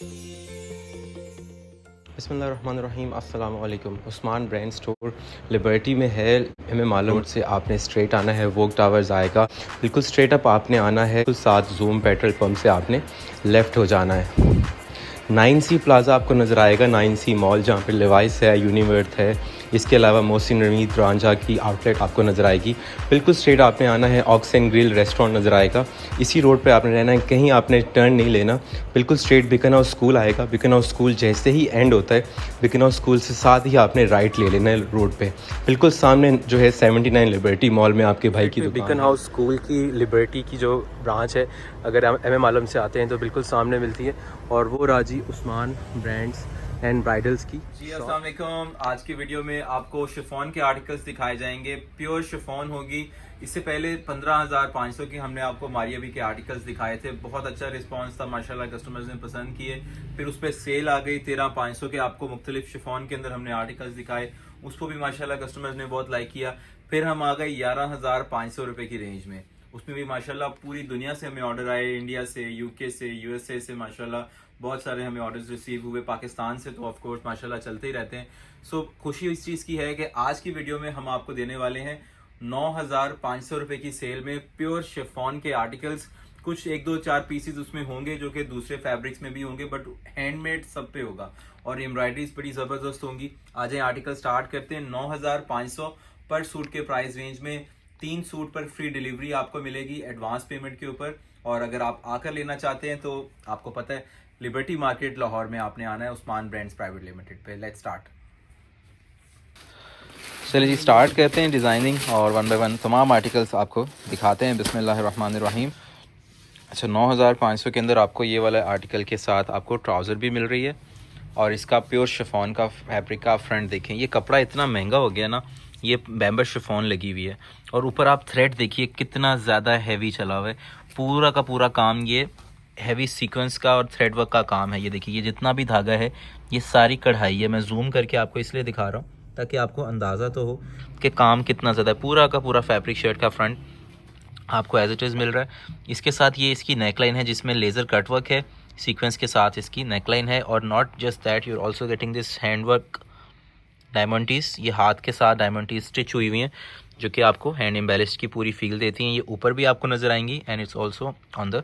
बिस्मिल्लाहिर्रहमानिर्रहीम, अस्सलाम वालेकुम। उस्मान ब्रांड स्टोर लिबर्टी में है। हमें मालूम से आपने स्ट्रेट आना है, वोक टावर्स आएगा, बिल्कुल स्ट्रेट अप आपने आना है, तो साथ जूम पेट्रोल पंप से आपने लेफ़्ट हो जाना है। 9C प्लाज़ा आपको नज़र आएगा, 9C मॉल जहाँ पे लिवाइस है, यूनिवर्थ है, इसके अलावा मोहसिन रमीद रांझा की आउटलेट आपको नज़र आएगी। बिल्कुल स्ट्रेट आपने आना है, ऑक्स एंड ग्रिल रेस्टोरेंट नज़र आएगा, इसी रोड पे आपने रहना है, कहीं आपने टर्न नहीं लेना। बिल्कुल स्ट्रेट बिकन हाउस स्कूल आएगा, बिकन हाउस स्कूल जैसे ही एंड होता है, बिकन हाउस स्कूल से साथ ही आपने राइट ले लेना है रोड पे। बिल्कुल सामने जो है 79 लिबर्टी मॉल में आपके भाई की दुकान। बिकन हाउस स्कूल की लिबर्टी की जो ब्रांच है, अगर हम एम आलम से आते हैं तो बिल्कुल सामने मिलती है, और वो राजी उस्मान ब्रांड्स एंड ब्राइडल्स की। जी अस्सलाम वालेकुम। आज की वीडियो में आपको शिफॉन के आर्टिकल्स दिखाए जाएंगे। प्योर शिफॉन होगी। इससे पहले 15,500 की हमने आपको मारिया बी के आर्टिकल्स दिखाए थे, बहुत अच्छा रिस्पांस था माशाल्लाह, कस्टमर्स ने पसंद किए। फिर उस पर सेल आ गई 13,500 के, आपको मुख्तलिफ शिफॉन के अंदर हमने आर्टिकल्स दिखाए, उसको भी माशाल्लाह कस्टमर्स ने बहुत लाइक किया। फिर हम आ गए 11,500 रुपए की रेंज में, उसमें भी माशाल्लाह पूरी दुनिया से हमें ऑर्डर आए, इंडिया से, यूके से, यूएसए से माशाल्लाह बहुत सारे हमें ऑर्डर्स रिसीव हुए, पाकिस्तान से तो ऑफ कोर्स माशाल्लाह चलते ही रहते हैं। सो खुशी इस चीज़ की है कि आज की वीडियो में हम आपको देने वाले हैं 9,500 रुपए की सेल में प्योर शिफॉन के आर्टिकल्स। कुछ 1-2-4 पीसेज उसमें होंगे जो कि दूसरे फैब्रिक्स में भी होंगे, बट हैंडमेड सब पे होगा और एम्ब्रॉयडरीज बड़ी ज़बरदस्त होंगी। आज ये आर्टिकल स्टार्ट करते हैं। 9,500 पर सूट के प्राइस रेंज में 3 सूट पर फ्री डिलीवरी आपको मिलेगी एडवांस पेमेंट के ऊपर। और अगर आप आकर लेना चाहते हैं तो आपको पता है लिबर्टी मार्केट लाहौर में आपने आना है, उस्मान ब्रांड्स प्राइवेट लिमिटेड पे। Let's start. चलिए जी, स्टार्ट करते हैं डिज़ाइनिंग और वन बाय वन तमाम आर्टिकल्स आपको दिखाते हैं। बिस्मिल्लाहिर्रहमानिर्रहीम। अच्छा, 9,500 के अंदर आपको ये वाला आर्टिकल के साथ आपको ट्राउज़र भी मिल रही है, और इसका प्योर शिफॉन का फैब्रिक का फ्रंट देखें। ये कपड़ा इतना महंगा हो गया ना, ये बैम्बर शिफॉन लगी हुई है, और ऊपर आप थ्रेड देखिए कितना ज़्यादा हैवी चला हुआ है। पूरा का पूरा काम ये हैवी सीक्वेंस का और थ्रेड वर्क का काम है। ये देखिए, ये जितना भी धागा है ये सारी कढ़ाई है। मैं जूम करके आपको इसलिए दिखा रहा हूँ ताकि आपको अंदाज़ा तो हो कि काम कितना ज़्यादा है। पूरा का पूरा फैब्रिक शर्ट का फ्रंट आपको एज इट इज़ मिल रहा है। इसके साथ ये इसकी नेकलाइन है जिसमें लेज़र कट वर्क है, सीक्वेंस के साथ इसकी नेकलाइन है। और not just that, you are also getting this hand work diamond ties. ये हाथ के साथ डायमंड टीज स्टिच हुई हुई हैं जो कि आपको हैंड एम्बेलिश्ड की पूरी फील देती हैं। ये ऊपर भी आपको नज़र आएंगी, and it's also on the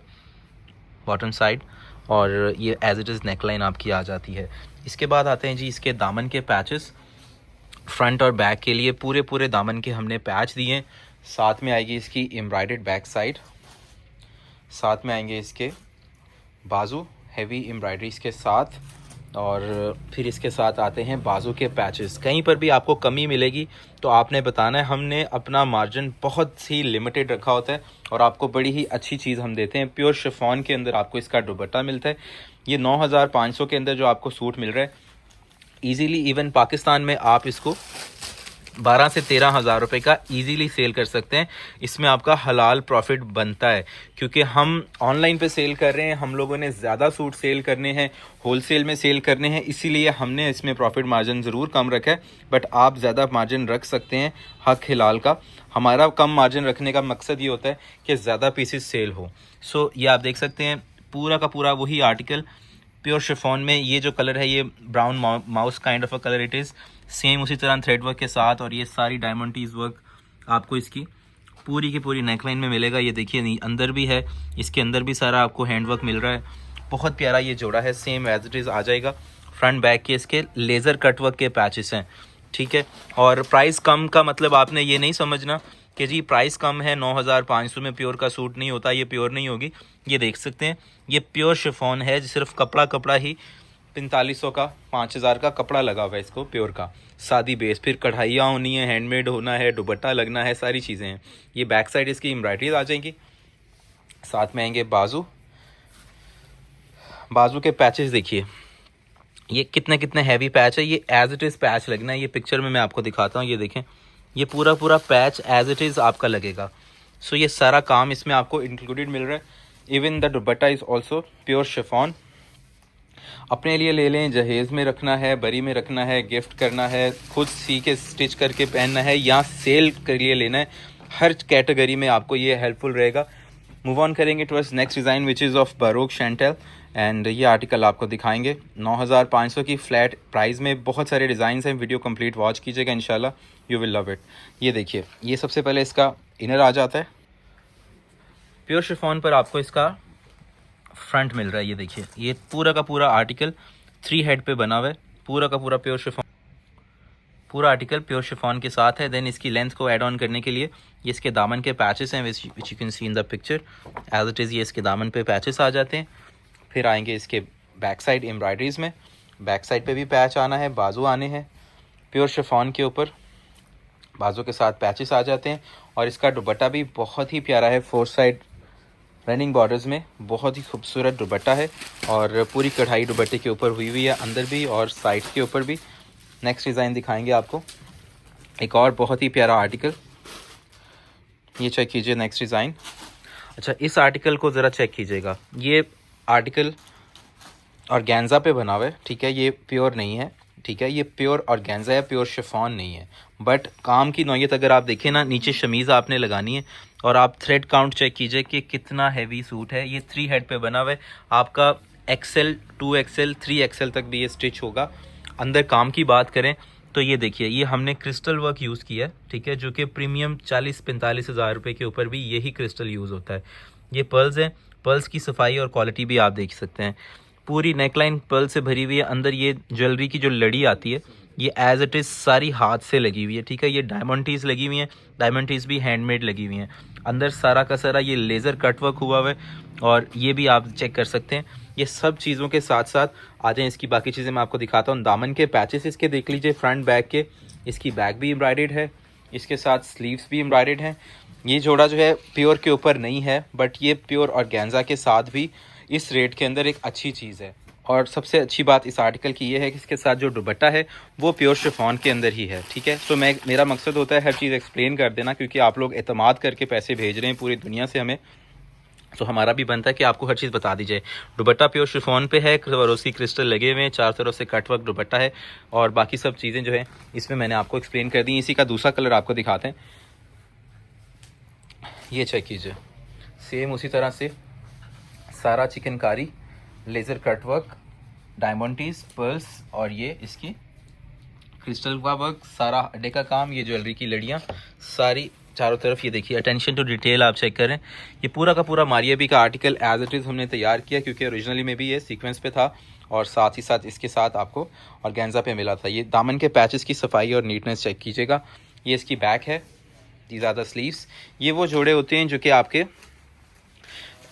bottom side, और ये एज इट इज़ नेकलाइन आपकी आ जाती है। इसके बाद आते हैं जी इसके दामन के पैचेस। फ्रंट और बैक के लिए पूरे पूरे दामन के हमने पैच दिए। साथ में आएगी इसकी एम्ब्रॉयडर्ड बैक साइड, साथ में आएंगे इसके बाजू हैवी एम्ब्रॉयडरीज के साथ, और फिर इसके साथ आते हैं बाजू के पैचेस। कहीं पर भी आपको कमी मिलेगी तो आपने बताना है। हमने अपना मार्जिन बहुत ही लिमिटेड रखा होता है और आपको बड़ी ही अच्छी चीज़ हम देते हैं। प्योर शिफॉन के अंदर आपको इसका दुपट्टा मिलता है। ये 9,500 के अंदर जो आपको सूट मिल रहा है, ईजीली इवन पाकिस्तान में आप इसको 12 से 13,000 रुपये का इजीली सेल कर सकते हैं। इसमें आपका हलाल प्रॉफिट बनता है, क्योंकि हम ऑनलाइन पे सेल कर रहे हैं, हम लोगों ने ज़्यादा सूट सेल करने हैं, होलसेल में सेल करने हैं, इसीलिए हमने इसमें प्रॉफिट मार्जिन ज़रूर कम रखा है। बट आप ज़्यादा मार्जिन रख सकते हैं हक हिलाल का। हमारा कम मार्जिन रखने का मकसद ये होता है कि ज़्यादा पीसेस सेल हो। सो ये आप देख सकते हैं पूरा का पूरा वही आर्टिकल प्योर शिफॉन में। ये जो कलर है ये brown mouse kind of a colour it is, same उसी तरह थ्रेड वर्क के साथ, और ये सारी डायमंड टीज वर्क आपको इसकी पूरी की पूरी नेकलाइन में मिलेगा। ये देखिए नहीं, अंदर भी है, इसके अंदर भी सारा आपको हैंड वर्क मिल रहा है। बहुत प्यारा ये जोड़ा है, सेम एज इट इज़ आ जाएगा। फ्रंट बैक के इसके लेज़र कट वर्क के पैचेस हैं, ठीक है। और प्राइस कम का मतलब आपने ये नहीं समझना कि जी प्राइस कम है, 9,500 में प्योर का सूट नहीं होता, ये प्योर नहीं होगी। ये देख सकते हैं ये प्योर शिफॉन है, सिर्फ कपड़ा ही 4500 का, 5,000 का कपड़ा लगा हुआ है इसको प्योर का, सादी बेस। फिर कढ़ाइयाँ होनी है, हैंडमेड होना है, दुपट्टा लगना है, सारी चीज़ें हैं। ये बैक साइड इसकी एम्ब्रॉयडरीज आ जाएंगी। साथ में आएंगे बाजू के पैचेस देखिए, ये कितने कितने हैवी पैच है। ये एज इट इज़ पैच लगना है। ये पिक्चर में मैं आपको दिखाता हूँ, ये देखें, ये पूरा पूरा पैच एज इट इज़ आपका लगेगा। सो ये सारा काम इसमें आपको इंक्लूडेड मिल रहा है। Even the dupatta is also pure chiffon. अपने लिए ले लें, जहेज़ में रखना है, बरी में रखना है, गिफ्ट करना है, खुद सी के स्टिच करके पहनना है, या सेल के लिए लेना है, हर कैटेगरी में आपको ये हेल्पफुल रहेगा। मूव ऑन करेंगे towards next design which is of baroque Chantel, and ये आर्टिकल आपको दिखाएंगे 9500 की फ्लैट प्राइस में। बहुत सारे डिज़ाइंस हैं, वीडियो कंप्लीट वॉच कीजिएगा, इंशाल्लाह यू विल लव इट। ये देखिए, ये सबसे पहले इसका इनर आ जाता है। प्योर शिफॉन पर आपको इसका फ्रंट मिल रहा है। ये देखिए, ये पूरा का पूरा आर्टिकल 3 हेड पे बना हुआ है, पूरा का पूरा प्योर शिफॉन, पूरा आर्टिकल प्योर शिफॉन के साथ है। देन इसकी लेंथ को ऐड ऑन करने के लिए ये इसके दामन के पैचेस हैं, which you can see in the picture as it is. ये इसके दामन पे पैचेस आ जाते हैं। फिर आएंगे इसके बैक साइड एम्ब्रॉयडरीज़ में, बैक साइड पे भी पैच आना है, बाजू आने हैं। प्योर शिफॉन के ऊपर बाजू के साथ पैचेस आ जाते हैं। और इसका दुपट्टा भी बहुत ही प्यारा है, 4 साइड रनिंग बॉर्डर्स में, बहुत ही खूबसूरत दुपट्टा है। और पूरी कढ़ाई दुपट्टे के ऊपर हुई हुई है, अंदर भी और साइड्स के ऊपर भी। नेक्स्ट डिज़ाइन दिखाएंगे आपको, एक और बहुत ही प्यारा आर्टिकल। ये चेक कीजिए नेक्स्ट डिज़ाइन। अच्छा, इस आर्टिकल को ज़रा चेक कीजिएगा। ये आर्टिकल ऑर्गेन्जा पे बना हुआ है, ठीक है, ये प्योर नहीं है, ठीक है, ये प्योर ऑर्गेन्जा है, प्योर शिफॉन नहीं है। बट काम की नौयत अगर आप देखें ना, नीचे शमीज़ आपने लगानी है और आप थ्रेड काउंट चेक कीजिए कि कितना हैवी सूट है। ये 3 हेड पे बना हुआ है, आपका XL 2XL 3XL तक भी ये स्टिच होगा। अंदर काम की बात करें तो ये देखिए, ये हमने क्रिस्टल वर्क यूज़ किया है, ठीक है, जो कि प्रीमियम 40-45 हज़ार रुपये के ऊपर भी यही क्रिस्टल यूज़ होता है। ये पर्ल्स हैं, पर्ल्स की सफाई और क्वालिटी भी आप देख सकते हैं। पूरी नेकलाइन पर्ल से भरी हुई है। अंदर ये ज्वेलरी की जो लड़ी आती है, ये एज इट इज़ सारी हाथ से लगी हुई है, ठीक है। ये डायमंड टीज लगी हुई हैं, डायमंड टीज भी हैंडमेड लगी हुई हैं। अंदर सारा का सारा ये लेज़र कट वर्क हुआ हुआ है, और ये भी आप चेक कर सकते हैं। ये सब चीज़ों के साथ साथ आ जाएँ, इसकी बाकी चीज़ें मैं आपको दिखाता हूँ। दामन के पैचेस इसके देख लीजिए, फ्रंट बैक के। इसकी बैक भी एम्ब्रॉयडर्ड है, इसके साथ स्लीव्स भी एम्ब्रॉयडर्ड हैं। ये जोड़ा जो है प्योर के ऊपर नहीं है, बट ये प्योर ऑर्गेन्जा के साथ भी इस रेट के अंदर एक अच्छी चीज़ है। और सबसे अच्छी बात इस आर्टिकल की ये है कि इसके साथ जो दुपट्टा है वो प्योर शिफॉन के अंदर ही है, ठीक है। तो मेरा मकसद होता है हर चीज़ एक्सप्लेन कर देना, क्योंकि आप लोग एतमाद करके पैसे भेज रहे हैं पूरी दुनिया से हमें, तो हमारा भी बनता है कि आपको हर चीज़ बता दी जाए। दुपट्टा प्योर शिफॉन पे है, स्वरोसी क्रिस्टल लगे हुए हैं, 4 तरफ से कट वर्क दुपट्टा है, और बाकी सब चीज़ें जो है इसमें मैंने आपको एक्सप्लेन कर दी। इसी का दूसरा कलर आपको दिखाते हैं, ये चेक कीजिए। सेम उसी तरह से सारा चिकनकारी, laser cut work, diamond ties, pearls, और ये इसकी क्रिस्टल का वर्क, सारा अड्डे का काम, ये ज्वेलरी की लड़ियाँ सारी चारों तरफ। ये देखिए, अटेंशन टू डिटेल आप चेक करें। ये पूरा का पूरा मारिया बी का आर्टिकल एज इट इज़ हमने तैयार किया, क्योंकि ओरिजिनली में भी ये सीक्वेंस पे था, और साथ ही साथ इसके साथ आपको ऑर्गेन्जा पे मिला था। ये दामन के पैचेस की सफाई और नीटनेस चेक कीजिएगा। ये इसकी बैक है, दीज आर द स्लीव्स। ये वो जोड़े होते हैं जो कि आपके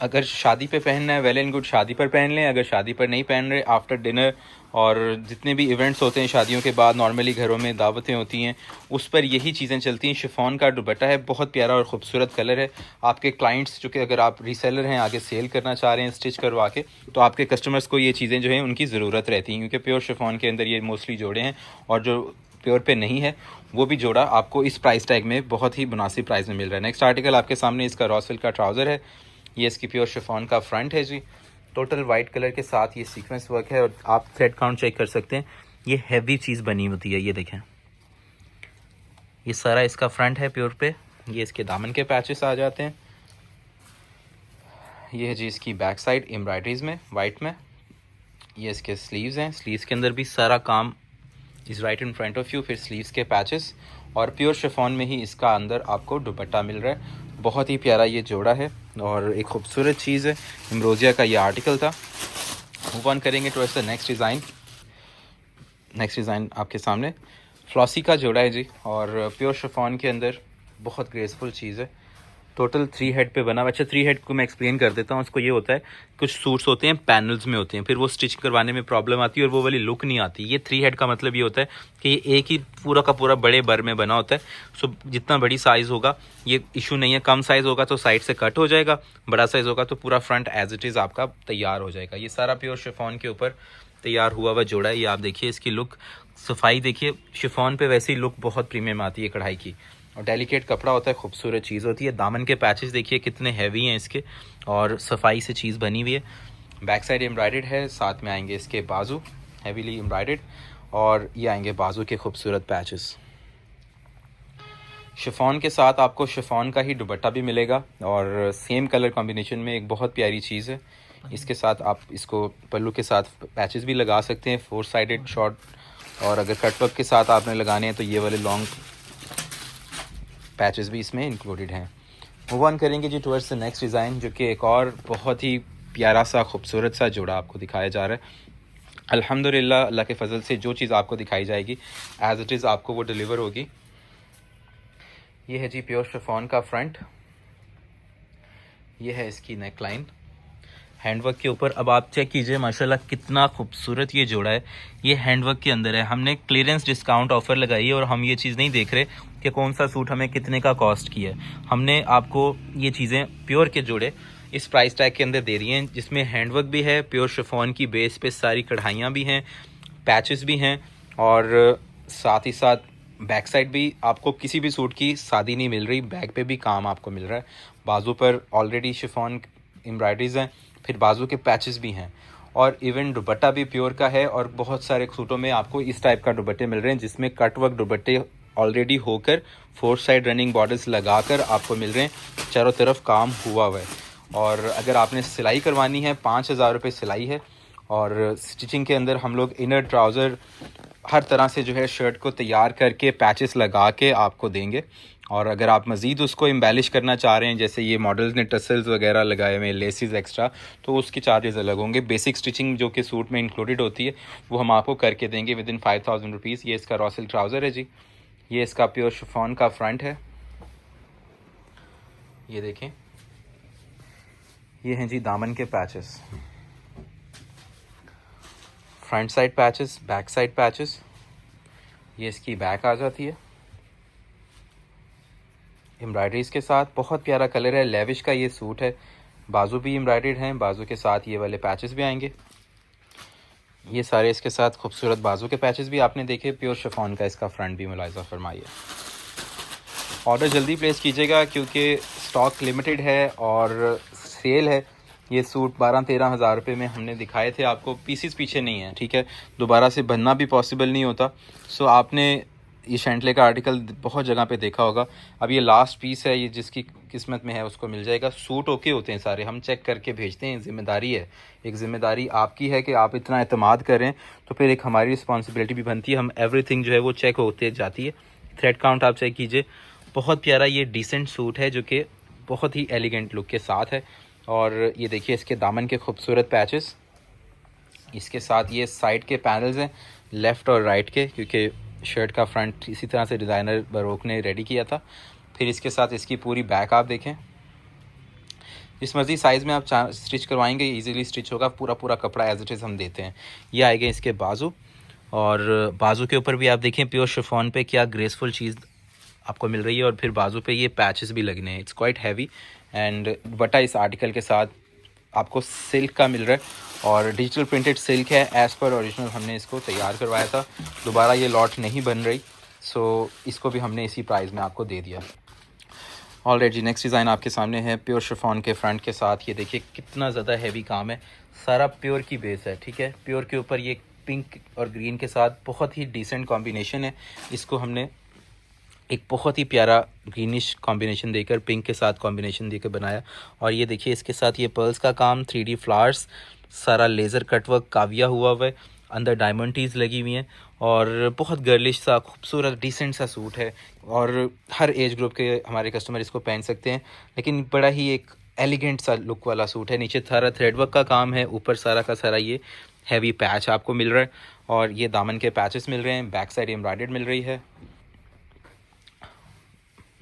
अगर शादी पे पहनना है, वेल एंड गुड, शादी पर पहन लें। अगर शादी पर नहीं पहन रहे, आफ्टर डिनर और जितने भी इवेंट्स होते हैं शादियों के बाद, नॉर्मली घरों में दावतें होती हैं, उस पर यही चीज़ें चलती हैं। शिफॉन का दुपट्टा है, बहुत प्यारा और ख़ूबसूरत कलर है। आपके क्लाइंट्स जो कि अगर आप रीसेलर हैं, आगे सेल करना चाह रहे हैं स्टिच करवा के, तो आपके कस्टमर्स को ये चीज़ें जो हैं उनकी ज़रूरत रहती हैं, क्योंकि प्योर शिफॉन के अंदर ये मोस्टली जोड़े हैं, और जो प्योर पे नहीं है वो भी जोड़ा आपको इस प्राइस टैग में बहुत ही मुनासिब प्राइस में मिल रहा है। नेक्स्ट आर्टिकल आपके सामने, इसका रॉ सिल्क का ट्राउज़र है। ये इसकी प्योर शिफॉन का फ्रंट है जी, टोटल वाइट कलर के साथ ये सीक्वेंस वर्क है, और आप थ्रेड काउंट चेक कर सकते हैं। ये हैवी चीज़ बनी होती है, ये देखें, ये सारा इसका फ्रंट है प्योर पे। ये इसके दामन के पैचेस आ जाते हैं। ये है जी इसकी बैक साइड एम्ब्रॉयडरीज़ में, वाइट में। ये इसके स्लीव्स हैं, स्लीव्स के अंदर भी सारा काम is right in front of you. फिर स्लीव्स के पैचेस, और प्योर शिफॉन में ही इसका अंदर आपको दुपट्टा मिल रहा है। बहुत ही प्यारा ये जोड़ा है, और एक खूबसूरत चीज़ है। एम्ब्रोजिया का ये आर्टिकल था। मूव ऑन करेंगे तो ऐसा नेक्स्ट डिज़ाइन आपके सामने फ्लॉसी का जोड़ा है जी, और प्योर शिफॉन के अंदर बहुत ग्रेसफुल चीज़ है। टोटल 3 हेड पे बना हुआ। अच्छा, 3 हेड को मैं एक्सप्लेन कर देता हूँ। उसको ये होता है, कुछ सूट्स होते हैं पैनल्स में होते हैं, फिर वो स्टिच करवाने में प्रॉब्लम आती है और वो वाली लुक नहीं आती। ये 3 हेड का मतलब ये होता है कि ये एक ही पूरा का पूरा बड़े बर में बना होता है। सो जितना बड़ी साइज़ होगा ये इशू नहीं है, कम साइज़ होगा तो साइड से कट हो जाएगा, बड़ा साइज़ होगा तो पूरा फ्रंट एज इट इज़ आपका तैयार हो जाएगा। ये सारा प्योर शिफॉन के ऊपर तैयार हुआ हुआ जोड़ा है। ये आप देखिए, इसकी लुक, सफाई देखिए। शिफॉन पे वैसे ही लुक बहुत प्रीमियम आती है कढ़ाई की, और डेलिकेट कपड़ा होता है, खूबसूरत चीज़ होती है। दामन के पैचेस देखिए कितने हैवी हैं इसके, और सफाई से चीज़ बनी हुई है। बैक साइड एम्ब्रॉयडर्ड है, साथ में आएंगे इसके बाजू हैवीली एम्ब्रॉयडर्ड, और ये आएंगे बाजू के खूबसूरत पैचेस। शिफॉन के साथ आपको शिफॉन का ही दुपट्टा भी मिलेगा, और सेम कलर कॉम्बिनेशन में एक बहुत प्यारी चीज़ है। इसके साथ आप इसको पल्लू के साथ पैचेस भी लगा सकते हैं, 4 साइडेड शॉर्ट, और अगर कटवर्क के साथ आपने लगाने हैं तो ये वाले लॉन्ग पैचेस भी इसमें इंक्लूडेड हैं। मूव ऑन करेंगे जी टुवर्ड्स द नेक्स्ट डिज़ाइन, जो कि एक और बहुत ही प्यारा सा खूबसूरत सा जोड़ा आपको दिखाया जा रहा है। अल्हम्दुलिल्लाह, अल्लाह के फजल से जो चीज़ आपको दिखाई जाएगी एज इट इज़ आपको वो डिलीवर होगी। ये है जी प्योर शिफॉन का फ्रंट, ये है इसकी नेक लाइन हैंडवर्क के ऊपर। अब आप चेक कीजिए माशाल्लाह कितना खूबसूरत ये जोड़ा है। ये हैंडवर्क के अंदर है। हमने क्लियरेंस डिस्काउंट ऑफर लगाई है और हम ये चीज़ नहीं देख रहे कि कौन सा सूट हमें कितने का कॉस्ट किया है। हमने आपको ये चीज़ें प्योर के जोड़े इस प्राइस टैग के अंदर दे रही हैं, जिसमें हैंडवर्क भी है, प्योर शिफॉन की बेस पे सारी कढ़ाइयाँ भी हैं, पैचेस भी हैं, और साथ ही साथ बैक साइड भी आपको किसी भी सूट की सादी नहीं मिल रही, बैक पे भी काम आपको मिल रहा है। बाजू पर ऑलरेडी शिफॉन एम्ब्रॉयडरीज हैं, फिर बाजू के पैचेस भी हैं, और इवन दुपट्टा भी प्योर का है। और बहुत सारे सूटों में आपको इस टाइप का दुपट्टे मिल रहे हैं जिसमें कट वर्क दुपट्टे ऑलरेडी होकर 4 साइड रनिंग बॉर्डर्स लगाकर आपको मिल रहे हैं, चारों तरफ काम हुआ है। और अगर आपने सिलाई करवानी है 5,000 रुपये सिलाई है, और स्टिचिंग के अंदर हम लोग इनर ट्राउज़र हर तरह से जो है शर्ट को तैयार करके पैचेस लगा के आपको देंगे। और अगर आप मज़ीद उसको एम्बेलिश करना चाह रहे हैं, जैसे ये मॉडल्स ने टसल्स वगैरह लगाए हुए हैं, लेसिस एक्स्ट्रा, तो उसके चार्जेस अलग होंगे। बेसिक स्टिचिंग जो कि सूट में इंक्लूडेड होती है वो हम आपको करके देंगे विद इन 5,000 रुपीज़। ये इसका रॉसल ट्राउज़र है जी, ये इसका प्योर शिफॉन का फ्रंट है, ये देखें। ये हैं जी दामन के patches, front side patches, back side patches. ये इसकी बैक आ जाती है एम्ब्रॉयडरीज के साथ। बहुत प्यारा कलर है, लेविश का ये सूट है। बाजू भी एम्ब्रॉयडर्ड हैं, बाजू के साथ ये वाले पैचेस भी आएंगे। ये सारे इसके साथ खूबसूरत बाजू के पैचेस भी आपने देखे। प्योर शिफॉन का इसका फ्रंट भी मुलाहिजा फरमाइए। ऑर्डर जल्दी प्लेस कीजिएगा क्योंकि स्टॉक लिमिटेड है और सेल है। ये सूट 12-13 हज़ार रुपये में हमने दिखाए थे आपको, पीसीस पीछे नहीं है, ठीक है। दोबारा से बनना भी पॉसिबल नहीं होता। सो आपने ये शैंटले का आर्टिकल बहुत जगह पे देखा होगा। अब ये लास्ट पीस है, ये जिसकी किस्मत में है उसको मिल जाएगा। सूट ओके होते हैं सारे, हम चेक करके भेजते हैं, ज़िम्मेदारी है। एक ज़िम्मेदारी आपकी है कि आप इतना एतमाद करें, तो फिर एक हमारी रिस्पॉन्सिबिलिटी भी बनती है। हम एवरीथिंग जो है वो चेक होते जाती है। थ्रेड काउंट आप चेक कीजिए। बहुत प्यारा ये डिसेंट सूट है जो कि बहुत ही एलिगेंट लुक के साथ है। और ये देखिए इसके दामन के खूबसूरत पैचेस, इसके साथ ये साइड के पैनल्स हैं लेफ़्ट और राइट के, क्योंकि शर्ट का फ्रंट इसी तरह से डिज़ाइनर बरोक ने रेडी किया था। फिर इसके साथ इसकी पूरी बैक आप देखें, जिस मर्ज़ी साइज़ में आप स्टिच करवाएंगे इजीली स्टिच होगा। पूरा पूरा कपड़ा एज इट इज़ हम देते हैं। ये आएगा इसके बाजू, और बाजू के ऊपर भी आप देखें प्योर शिफॉन पे क्या ग्रेसफुल चीज़ आपको मिल रही है। और फिर बाजू पे ये पैचेस भी लगने हैं। It's quite heavy. एंड दुपट्टा इस आर्टिकल के साथ आपको सिल्क का मिल रहा है और डिजिटल प्रिंटेड सिल्क है। एज़ पर ओरिजिनल हमने इसको तैयार करवाया था, दोबारा ये लॉट नहीं बन रही, सो इसको भी हमने इसी प्राइस में आपको दे दिया। ऑलरेडी नेक्स्ट डिज़ाइन आपके सामने है प्योर शिफॉन के फ्रंट के साथ। ये देखिए कितना ज़्यादा हैवी काम है, सारा प्योर की बेस है, ठीक है। प्योर के ऊपर ये पिंक और ग्रीन के साथ बहुत ही डिसेंट कॉम्बिनेशन है। इसको हमने एक बहुत ही प्यारा ग्रीनिश कॉम्बिनेशन देकर पिंक के साथ कॉम्बिनेशन देकर बनाया। और ये देखिए इसके साथ ये पर्ल्स का काम, 3D फ्लावर्स, सारा लेज़र कटवर्क काविया हुआ है, अंदर डायमंड टीज लगी हुई हैं, और बहुत गर्लिश सा खूबसूरत डिसेंट सा सूट है। और हर एज ग्रुप के हमारे कस्टमर इसको पहन सकते हैं, लेकिन बड़ा ही एक एलिगेंट सा लुक वाला सूट है। नीचे सारा थ्रेडवर्क का काम है, ऊपर सारा का सारा ये हैवी पैच आपको मिल रहा है, और ये दामन के पैचेस मिल रहे हैं। बैक साइड एम्ब्रॉयडर्ड मिल रही है,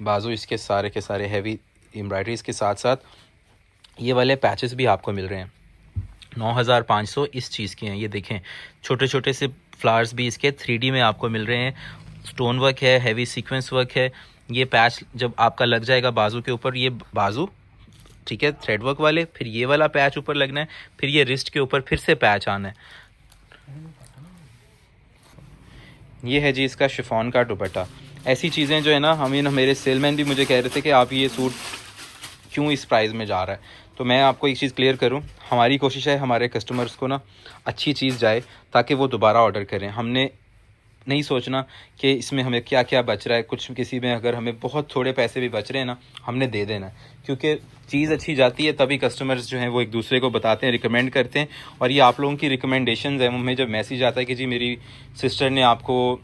बाजू इसके सारे के सारे हैवी एम्ब्रॉयडरीज के साथ साथ ये वाले पैचेस भी आपको मिल रहे हैं। 9,500 इस चीज़ के हैं। ये देखें छोटे छोटे से फ्लावर्स भी इसके 3D में आपको मिल रहे हैं। स्टोन वर्क है, हैवी सीक्वेंस वर्क है। ये पैच जब आपका लग जाएगा बाजू के ऊपर, ये बाजू ठीक है थ्रेड वर्क वाले, फिर ये वाला पैच ऊपर लगना है, फिर ये रिस्ट के ऊपर फिर से पैच आना है। ये है जी इसका शिफॉन का दुपट्टा। ऐसी चीज़ें जो है ना, मेरे सेलमैन भी मुझे कह रहे थे कि आप ये सूट क्यों इस प्राइस में जा रहा है। तो मैं आपको एक चीज़ क्लियर करूं, हमारी कोशिश है हमारे कस्टमर्स को ना अच्छी चीज़ जाए ताकि वो दोबारा ऑर्डर करें। हमने नहीं सोचना कि इसमें हमें क्या क्या बच रहा है, कुछ किसी में अगर हमें बहुत थोड़े पैसे भी बच रहे हैं ना, हमने दे देना है, क्योंकि चीज़ अच्छी जाती है तभी कस्टमर्स जो हैं वो एक दूसरे को बताते हैं, रिकमेंड करते हैं। और ये आप लोगों की रिकमेंडेशंस है, हमें जब मैसेज आता है कि जी मेरी सिस्टर ने आपको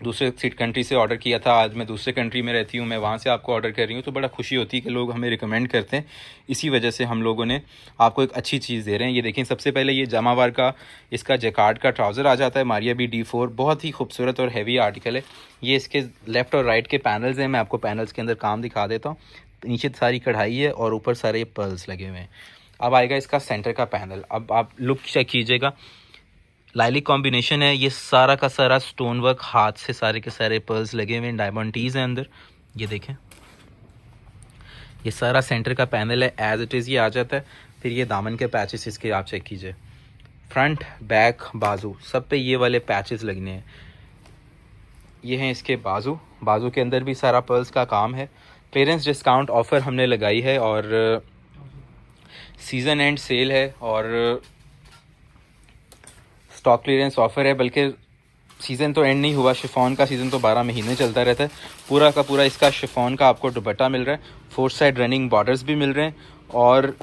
दूसरे कंट्री से ऑर्डर किया था, आज मैं दूसरे कंट्री में रहती हूँ, मैं वहाँ से आपको ऑर्डर कर रही हूँ, तो बड़ा खुशी होती है कि लोग हमें रिकमेंड करते हैं। इसी वजह से हम लोगों ने आपको एक अच्छी चीज़ दे रहे हैं। ये देखें, सबसे पहले ये जमावार का इसका जैकार्ड का ट्राउज़र आ जाता है, मारिया बी D4, बहुत ही खूबसूरत और हैवी आर्टिकल है। ये इसके लेफ़्ट और राइट के पैनल्स हैं, मैं आपको पैनल्स के अंदर काम दिखा देता हूँ। नीचे सारी कढ़ाई है और ऊपर सारे पर्ल्स लगे हुए हैं। अब आएगा इसका सेंटर का पैनल। अब आप लुक चेक कीजिएगा, लाइलिक कॉम्बिनेशन है, ये सारा का सारा स्टोन वर्क, हाथ से सारे के सारे पर्ल्स लगे हुए हैं, डायमंड टीज हैं अंदर। ये देखें, ये सारा सेंटर का पैनल है, एज इट इज़ ये आ जाता है। फिर ये दामन के पैचेस इसके आप चेक कीजिए, फ्रंट बैक बाजू सब पे ये वाले पैचेस लगने हैं। ये हैं इसके बाजू, बाजू के अंदर भी सारा पर्ल्स का काम है। क्लियरेंस डिस्काउंट ऑफ़र हमने लगाई है और सीज़न एंड सेल है और स्टॉक क्लियरेंस ऑफ़र है, बल्कि सीज़न तो एंड नहीं हुआ, शिफॉन का सीज़न तो 12 महीने चलता रहता है। पूरा का पूरा इसका शिफॉन का आपको दुपट्टा मिल रहा है, 4 साइड रनिंग बॉर्डर्स भी मिल रहे हैं और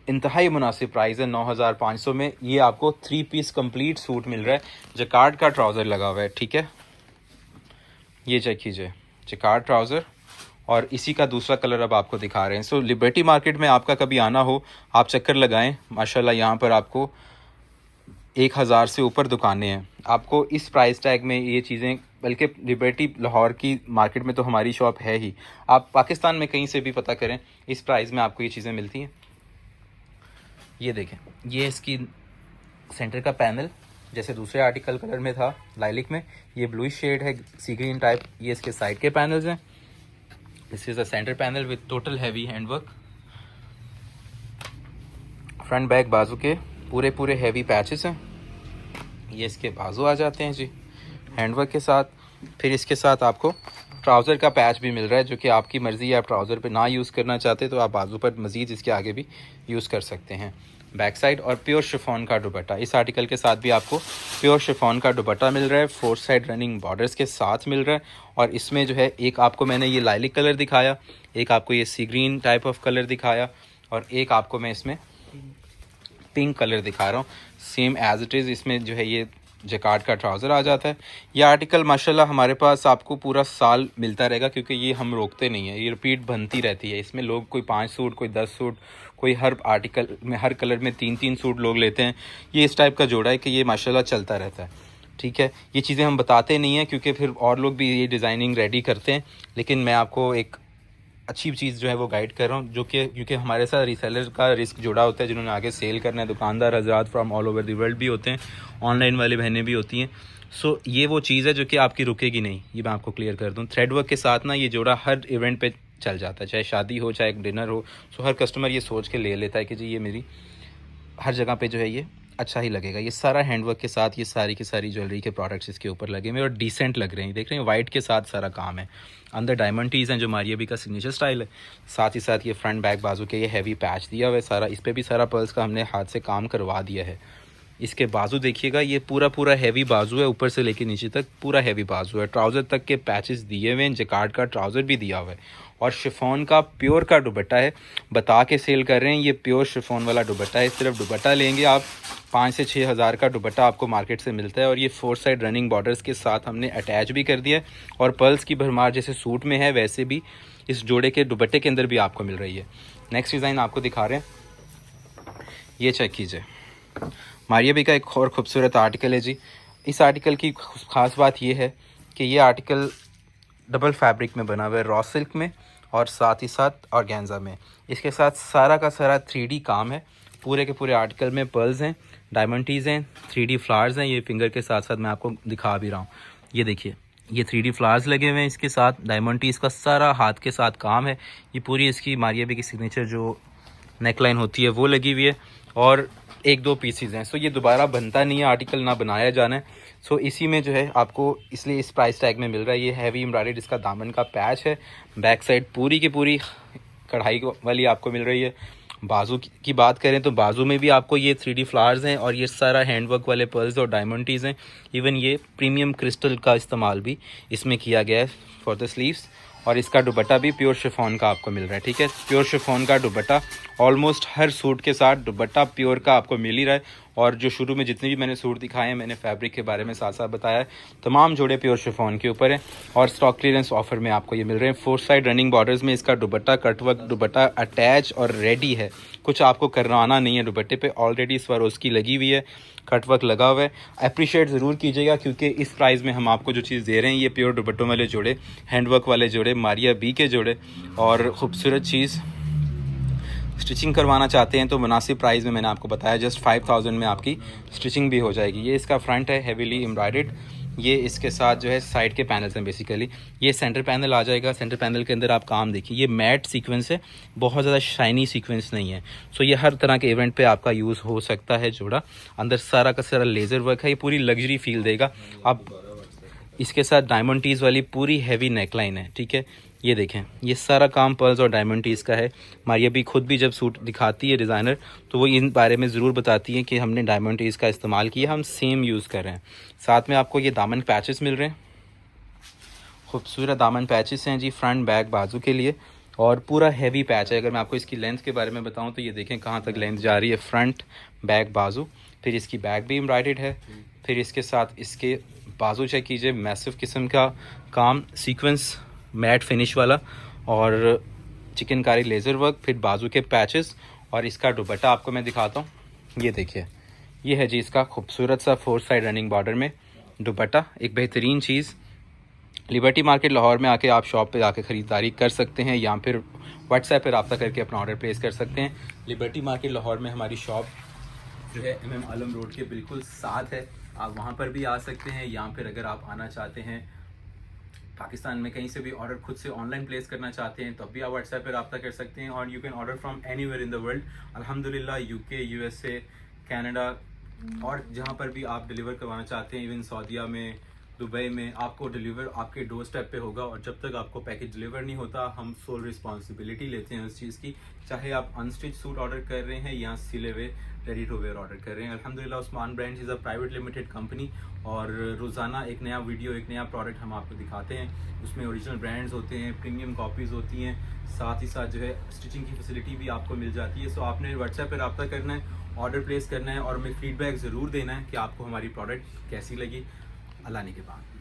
इंतहाई मुनासिब प्राइस है 9500 में। ये आपको 3 पीस कंप्लीट सूट मिल रहा है, जैकार्ड का ट्राउज़र लगा हुआ है, ठीक है। ये चेक कीजिए, जैकार्ड ट्राउज़र, और इसी का दूसरा कलर अब आपको दिखा रहे हैं। सो लिबर्टी मार्केट में आपका कभी आना हो, आप चक्कर लगाएं। माशाल्लाह यहाँ पर आपको 1000 से ऊपर दुकानें हैं, आपको इस प्राइस टैग में ये चीज़ें, बल्कि लिबर्टी लाहौर की मार्केट में तो हमारी शॉप है ही, आप पाकिस्तान में कहीं से भी पता करें, इस प्राइस में आपको ये चीज़ें मिलती हैं। ये देखें, ये इसकी सेंटर का पैनल जैसे दूसरे आर्टिकल कलर में था लाइलिक में, ये ब्लू शेड है, सी ग्रीन टाइप। ये इसके साइड के पैनल्स हैं, this is a centre panel with total heavy handwork. Front back बाजू के पूरे पूरे हैवी पैचेस हैं। ये इसके बाजू आ जाते हैं जी हैंडवर्क के साथ। फिर इसके साथ आपको ट्राउज़र का पैच भी मिल रहा है, जो कि आपकी मर्ज़ी है, आप ट्राउज़र पे ना यूज़ करना चाहते तो आप बाजू पर मज़ीद इसके आगे भी यूज़ कर सकते हैं। बैक साइड और प्योर शिफॉन का दुपट्टा, इस आर्टिकल के साथ भी आपको प्योर शिफॉन का दुपट्टा मिल रहा है, 4 साइड रनिंग बॉर्डर्स के साथ मिल रहा है। और इसमें जो है, एक आपको मैंने ये लाइलिक कलर दिखाया, एक आपको ये सी ग्रीन टाइप ऑफ कलर दिखाया और एक आपको मैं इसमें पिंक कलर दिखा रहा हूँ, सेम एज इट इज़। इसमें जो है ये जैकार्ड का ट्राउज़र आ जाता है। ये आर्टिकल माशाल्लाह हमारे पास आपको पूरा साल मिलता रहेगा, क्योंकि ये हम रोकते नहीं है, ये रिपीट बनती रहती है। इसमें लोग कोई 5 सूट, कोई 10 सूट, कोई हर आर्टिकल में हर कलर में 3-3 सूट लोग लेते हैं। ये इस टाइप का जोड़ा है कि ये माशाल्लाह चलता रहता है, ठीक है। ये चीज़ें हम बताते नहीं हैं क्योंकि फिर और लोग भी ये डिज़ाइनिंग रेडी करते हैं, लेकिन मैं आपको एक अच्छी चीज़ जो है वो गाइड कर रहा हूँ, जो कि क्योंकि हमारे साथ रीसेलर का रिस्क जुड़ा होता है, जिन्होंने आगे सेल करना है। दुकानदार हज़रात from all over the world भी होते हैं, ऑनलाइन वाली बहनें भी होती हैं। सो ये वो चीज़ है जो कि आपकी रुकेगी नहीं, ये मैं आपको क्लियर कर दूँ। थ्रेड वर्क के साथ ना ये जोड़ा हर इवेंट पे चल जाता है, चाहे शादी हो चाहे डिनर हो। सो हर कस्टमर ये सोच के ले लेता है कि जी ये मेरी हर जगह पे जो है ये अच्छा ही लगेगा। ये सारा हैंडवर्क के साथ ये सारी की सारी ज्वेलरी के प्रोडक्ट्स इसके ऊपर लगे हुए और डिसेंट लग रहे हैं। देख रहे हैं, वाइट के साथ सारा काम है, अंदर डायमंड टीज़ हैं जो मारिया बी का सिग्नेचर स्टाइल है। साथ ही साथ ये फ्रंट बैक बाजू के ये हैवी पैच दिया हुआ है सारा, इस पर भी सारा पर्ल्स का हमने हाथ से काम करवा दिया है। इसके बाजू देखिएगा, ये पूरा पूरा हैवी बाजू है, ऊपर से लेके नीचे तक पूरा हैवी बाजू है। ट्राउज़र तक के पैचेस दिए हुए हैं, जैकार्ड का ट्राउज़र भी दिया हुआ है और शिफॉन का प्योर का दुपट्टा है। बता के सेल कर रहे हैं, ये प्योर शिफॉन वाला दुपट्टा है। सिर्फ दुपट्टा लेंगे आप 5 से 6 हज़ार का दुपट्टा आपको मार्केट से मिलता है और ये 4 साइड रनिंग बॉर्डर्स के साथ हमने अटैच भी कर दिया है और पर्ल्स की भरमार जैसे सूट में है वैसे भी इस जोड़े के दुपट्टे के अंदर भी आपको मिल रही है। नेक्स्ट डिज़ाइन आपको दिखा रहे हैं, ये चेक कीजिए, मारिया बी का एक और ख़ूबसूरत आर्टिकल है जी। इस आर्टिकल की ख़ास बात यह है कि ये आर्टिकल डबल फैब्रिक में बना हुआ है, रॉ सिल्क में और साथ ही साथ ऑर्गेन्जा में। इसके साथ सारा का सारा 3D काम है, पूरे के पूरे आर्टिकल में पर्ल्स हैं, डायमंड टीज़ हैं, 3D फ्लावर्स हैं। ये फिंगर के साथ साथ मैं आपको दिखा भी रहा हूँ, ये देखिए, ये 3D फ्लावर्स लगे हुए हैं। इसके साथ डायमंड टीज़ का सारा हाथ के साथ काम है। ये पूरी इसकी मारिया बी की सिग्नेचर जो नेकलाइन होती है वो लगी हुई है और 1-2 पीसीज हैं। सो ये दोबारा बनता नहीं है, आर्टिकल ना बनाया जाना है। सो इसी में जो है आपको इसलिए इस प्राइस टैग में मिल रहा है। ये हैवी एम्ब्रॉयडर्ड इसका दामन का पैच है, बैक साइड पूरी की पूरी कढ़ाई वाली आपको मिल रही है। बाजू की बात करें तो बाजू में भी आपको ये 3D फ्लावर्स हैं और ये सारा हैंडवर्क वाले पर्ल्स और डायमंड टीज़ हैं। इवन ये प्रीमियम क्रिस्टल का इस्तेमाल भी इसमें किया गया है फॉर द स्लीव्स। और इसका दुपट्टा भी प्योर शिफॉन का आपको मिल रहा है, ठीक है। प्योर शिफॉन का दुपट्टा ऑलमोस्ट हर सूट के साथ दुपट्टा प्योर का आपको मिल ही रहा है। और जो शुरू में जितने भी मैंने सूट दिखाए हैं, मैंने फैब्रिक के बारे में साथ साथ बताया है, तमाम जोड़े प्योर शिफॉन के ऊपर हैं और स्टॉक क्लियरेंस ऑफर में आपको ये मिल रहे हैं। 4 साइड रनिंग बॉर्डर्स में इसका दुपट्टा कटवर्क दुपट्टा अटैच और रेडी है, कुछ आपको करवाना नहीं है। दुपट्टे पे ऑलरेडी स्वरोस्की लगी हुई है, कटवर्क लगा हुआ है। अप्रिशिएट ज़रूर कीजिएगा क्योंकि इस प्राइस में हम आपको जो चीज़ दे रहे हैं ये प्योर दुपट्टों वाले जोड़े, हैंडवर्क वाले जोड़े, मारिया बी के जोड़े और ख़ूबसूरत चीज़। स्टिचिंग करवाना चाहते हैं तो मुनासिब प्राइस में मैंने आपको बताया, जस्ट 5000 में आपकी स्टिचिंग भी हो जाएगी। ये इसका फ्रंट है हेवीली एम्ब्रॉयडर्ड, ये इसके साथ जो है साइड के पैनल्स हैं बेसिकली। ये सेंटर पैनल आ जाएगा, सेंटर पैनल के अंदर आप काम देखिए, ये मैट सीक्वेंस है, बहुत ज़्यादा शाइनी सीक्वेंस नहीं है। सो ये हर तरह के इवेंट पे आपका यूज़ हो सकता है जोड़ा। अंदर सारा का सारा लेज़र वर्क है, ये पूरी लग्जरी फील देगा। आप इसके साथ डायमंड टीज़ वाली पूरी हैवी नेकलाइन है, ठीक है। ये देखें, ये सारा काम पर्ल्स और डायमंड टीज़ का है। मारिया भी खुद भी जब सूट दिखाती है डिज़ाइनर तो वो इन बारे में ज़रूर बताती है कि हमने डायमंड टीज़ का इस्तेमाल किया, हम सेम यूज़ कर रहे हैं। साथ में आपको ये दामन पैचेस मिल रहे हैं, खूबसूरत दामन पैचेस हैं जी, फ्रंट बैक बाजू के लिए और पूरा हैवी पैच है। अगर मैं आपको इसकी लेंथ के बारे में बताऊं तो ये देखें कहाँ तक लेंथ जा रही है, फ्रंट बैक बाजू। फिर इसकी बैक भी एम्ब्रॉयडर्ड है, फिर इसके साथ इसके बाजू चेक कीजिए, मैसिव किस्म का काम, सीक्वेंस मैट फिनिश वाला और चिकनकारी लेज़र वर्क, फिर बाजू के पैचेस। और इसका दुपट्टा आपको मैं दिखाता हूँ, ये देखिए, ये है जी इसका खूबसूरत सा 4 साइड रनिंग बॉर्डर में दुपट्टा। एक बेहतरीन चीज़, लिबर्टी मार्केट लाहौर में आके आप शॉप पे आके ख़रीदारी कर सकते हैं या फिर व्हाट्सएप पर रब्ता करके अपना ऑर्डर प्लेस कर सकते हैं। लिबर्टी मार्केट लाहौर में हमारी शॉप जो है MM आलम रोड के बिल्कुल साथ है, आप वहाँ पर भी आ सकते हैं। यहाँ पर अगर आप आना चाहते हैं पाकिस्तान में कहीं से भी ऑर्डर खुद से ऑनलाइन प्लेस करना चाहते हैं तब भी आप व्हाट्सएप पे रब्ता कर सकते हैं। और you can order from anywhere in the world, अल्हम्दुलिल्लाह UK, USA, कनाडा और जहाँ पर भी आप डिलीवर करवाना चाहते हैं, इवन सऊदीया में, दुबई में, आपको डिलीवर आपके डोर स्टेप पे होगा। और जब तक आपको पैकेज डिलीवर नहीं होता हम सोल रिस्पॉन्सिबिलिटी लेते हैं उस चीज़ की, चाहे आप अनस्टिच सूट ऑर्डर कर रहे हैं या सिले हुए रेडी टू वेयर ऑर्डर कर रहे हैं। अल्हम्दुलिल्लाह Usman brands is a private limited company और रोज़ाना एक नया वीडियो, एक नया प्रोडक्ट हम आपको दिखाते हैं। उसमें ओरिजिनल ब्रांड्स होते हैं, प्रीमियम कॉपीज़ होती हैं, साथ ही साथ जो है स्टिचिंग की फैसिलिटी भी आपको मिल जाती है। सो आपने व्हाट्सएप पर रब्ता करना है, ऑर्डर प्लेस करना है और हमें फीडबैक ज़रूर देना है कि आपको हमारी प्रोडक्ट कैसी लगी। अल्लाह ने के बाद